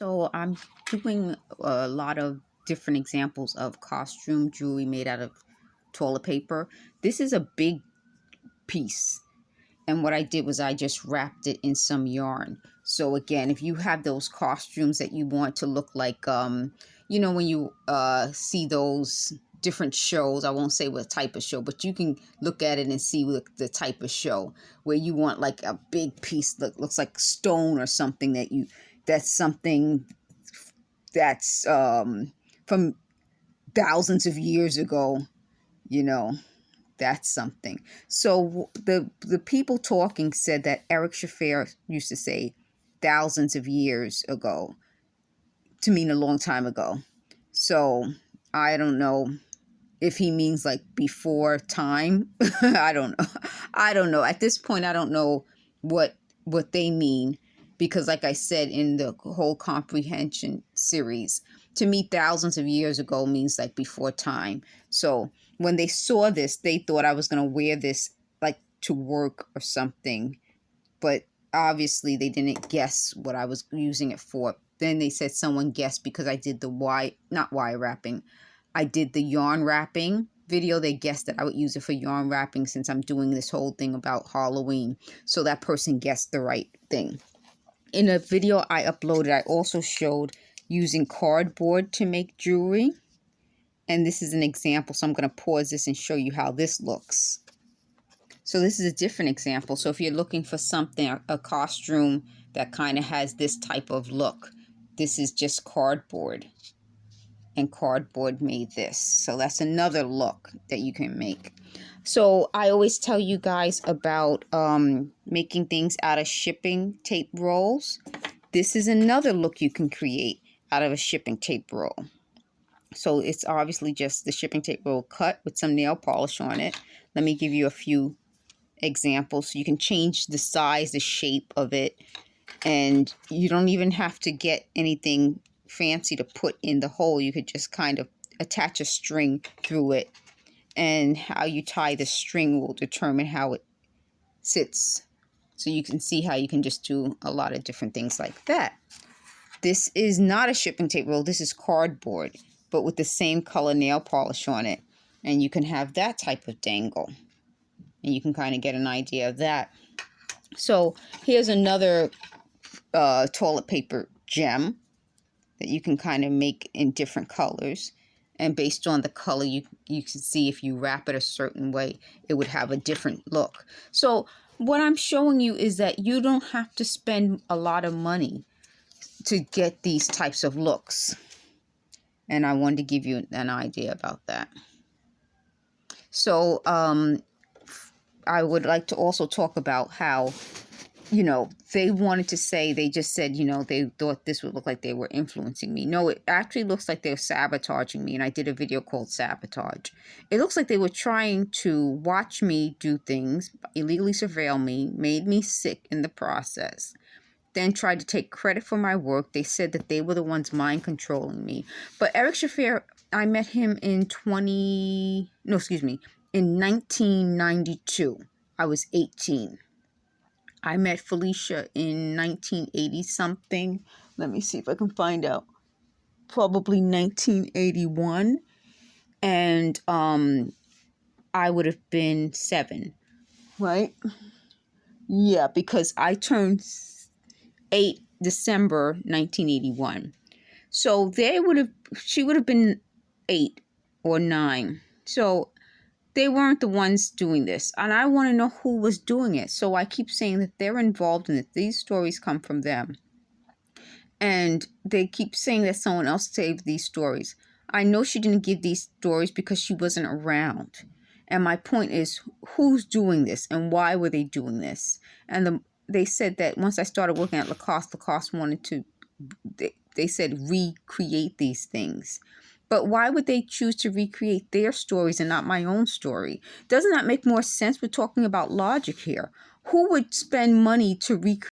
So I'm doing a lot of different examples of costume jewelry made out of toilet paper. This is a big piece. And what I did was I just wrapped it in some yarn. So again, if you have those costumes that you want to look like, when you see those different shows, I won't say what type of show, but you can look at it and see the type of show where you want like a big piece that looks like stone or something that's something that's from thousands of years ago, you know. That's something. So the people talking said that Eric Shafir used to say thousands of years ago to mean a long time ago. So I don't know if he means like before time. I don't know. I don't know. At this point, I don't know what they mean, because like I said in the whole comprehension series, to me, thousands of years ago means like before time. So when they saw this, they thought I was going to wear this like to work or something. But obviously they didn't guess what I was using it for. Then they said someone guessed because I did not wire wrapping. I did the yarn wrapping video. They guessed that I would use it for yarn wrapping since I'm doing this whole thing about Halloween. So that person guessed the right thing. In a video I uploaded, I also showed using cardboard to make jewelry. And this is an example. So I'm going to pause this and show you how this looks. So this is a different example. So if you're looking for something, a costume that kind of has this type of look, this is just cardboard. And cardboard made this. So that's another look that you can make. So I always tell you guys about making things out of shipping tape rolls. This is another look you can create out of a shipping tape roll. So it's obviously just the shipping tape roll cut with some nail polish on it. Let me give you a few examples. So you can change the size, the shape of it, and you don't even have to get anything fancy to put in the hole. You could just kind of attach a string through it, and how you tie the string will determine how it sits. So you can see how you can just do a lot of different things like that. This is not a shipping tape roll. This is cardboard, but with the same color nail polish on it. And you can have that type of dangle. And you can kind of get an idea of that. So here's another toilet paper gem that you can kind of make in different colors. And based on the color, you can see if you wrap it a certain way, it would have a different look. So what I'm showing you is that you don't have to spend a lot of money to get these types of looks. And I wanted to give you an idea about that. So I would like to also talk about how, they wanted to say, they just said, they thought this would look like they were influencing me. No, it actually looks like they're sabotaging me. And I did a video called Sabotage. It looks like they were trying to watch me do things, illegally surveil me, made me sick in the process, then tried to take credit for my work. They said that they were the ones mind controlling me. But Eric Shafir, I met him in 1992. I was 18. I met Felicia in 1980 something. Let me see if I can find out. Probably 1981. And I would have been 7, right? Yeah, because I turned 8 December 1981. So she would have been 8 or 9. So they weren't the ones doing this. And I want to know who was doing it. So I keep saying that they're involved in it. These stories come from them. And they keep saying that someone else saved these stories. I know she didn't give these stories because she wasn't around. And my point is, who's doing this and why were they doing this? And they said that once I started working at Lacoste wanted to, they said, recreate these things. But why would they choose to recreate their stories and not my own story? Doesn't that make more sense? We're talking about logic here. Who would spend money to recreate